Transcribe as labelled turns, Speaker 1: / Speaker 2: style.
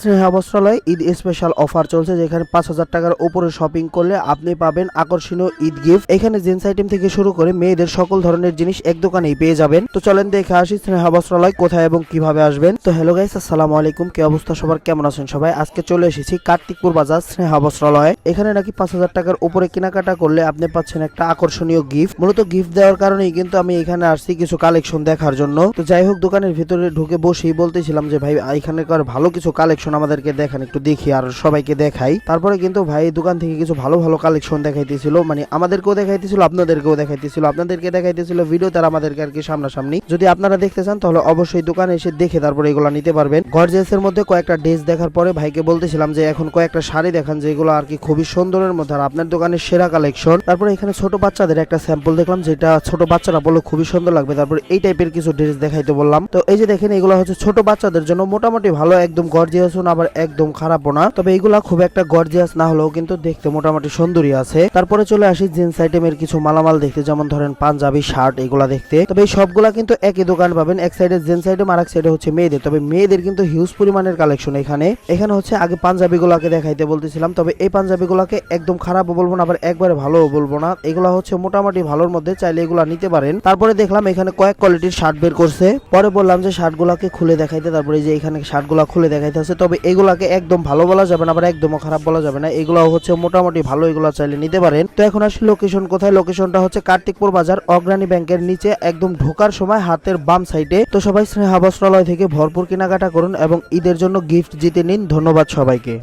Speaker 1: স্নেহা বস্ত্রালয় Eid special offer চলছে, যেখানে 5,000 টাকার উপরে শপিং করলে আপনি পাবেন আকর্ষণীয় ঈদ গিফট। এখানে জেন্টস আইটেম থেকে শুরু করে মেয়েদের সকল ধরনের জিনিস এক দোকানেই পেয়ে যাবেন। তো চলেন দেখে আসি স্নেহা বস্ত্রালয় কোথায় এবং কিভাবে আসবেন। তো হ্যালো গাইস, আসসালামু আলাইকুম। কি অবস্থা সবার, কেমন আছেন সবাই? আজকে চলে এসেছি কার্তিকপুর বাজার স্নেহা বস্ত্রালয়। এখানে নাকি 5,000 টাকার উপরে কেনাকাটা করলে আপনি পাচ্ছেন একটা আকর্ষণীয় গিফট। মূলত গিফট দেওয়ার কারণেই কিন্তু আমি এখানে আসছি কিছু কালেকশন দেখার জন্য। তো যাই হোক, দোকানের ভিতরে ঢুকে বসেই বলতেছিলাম যে ভাই এখানকার ভালো কিছু কালেকশন আমাদেরকে দেখান, একটু দেখি আর সবাইকে দেখাই। তারপরে কিন্তু ভাই দোকান থেকে কিছু ভালো ভালো কালেকশন দেখাইতেছিল, মানে আমাদেরকেও দেখাইতেছিল, আপনাদেরকেও দেখাইতেছিল। আপনাদেরকে দেখাইতেছিল ভিডিও, তার আমাদেরকে আর কি সামনাসামনি। যদি আপনারা দেখতে চান তাহলে অবশ্যই দোকানে এসে দেখে তারপরে এগুলো নিতে পারবেন। গর্জিয়াসের মধ্যে কয়েকটা ড্রেস দেখার পরে ভাইকে বলতেছিলাম যে এখন কয়েকটা শাড়ি দেখান যেগুলো আর কি খুবই সুন্দরের মধ্যে আর আপনার দোকানের সেরা কালেকশন। তারপরে এখানে ছোট বাচ্চাদের একটা স্যাম্পল দেখলাম, যেটা ছোট বাচ্চারা বললো খুবই সুন্দর লাগবে। তারপরে এই টাইপের কিছু ড্রেস দেখাইতে বললাম। তো এই যে দেখেন, এগুলো হচ্ছে ছোট বাচ্চাদের জন্য, মোটামুটি ভালো, একদম গর্জিয়াস না আবার একদম খারাপও না। তবে এইগুলা খুব একটা গর্জিয়াস না হলেও কিন্তু দেখতে মোটামুটি সুন্দরই আছে। তারপরে চলে আসি জেন্টস আইটেমের কিছু মালামাল দেখতে, যেমন ধরেন পাঞ্জাবি শার্ট, এগুলা দেখতে। তবে এই সবগুলা কিন্তু একই দোকান পাবেন, এক সাইডে জেন্টস আইটেম আর এক সাইডে হচ্ছে মেয়েদের। তবে মেয়েদের কিন্তু হিউজ পরিমাণের কালেকশন এখানে। এখানে হচ্ছে আগে পাঞ্জাবি গুলাকে দেখাইতে বলতেছিলাম। তবে এই পাঞ্জাবি গুলাকে একদম খারাপও বলবো না আবার একবারে ভালোও বলবো না, এগুলা হচ্ছে মোটামুটি ভালোর মধ্যে, চাইলে এগুলা নিতে পারেন। তারপরে দেখলাম এখানে কয়েক কোয়ালিটির শার্ট বের করছে। পরে বললাম যে শার্ট গুলাকে খুলে দেখাইতে, তারপরে যে এখানে শার্ট গুলা খুলে দেখাইতে আছে। তবে এগুলাকে একদম ভালো বলা যাবে না আবার একদমও খারাপ বলা যাবে না, এগুলো হচ্ছে মোটামুটি ভালো, এগুলো চাইলে নিতে পারেন। তো এখন আসলে লোকেশন কোথায়? লোকেশনটা হচ্ছে কার্তিকপুর বাজার, অগ্রণী ব্যাংকের নিচে একদম ঢোকার সময় হাতের বাম সাইডে। তো সবাই স্নেহা বস্ত্রালয় থেকে ভরপুর কেনাকাটা করুন এবং ঈদের জন্য গিফট জিতে নিন। ধন্যবাদ সবাইকে।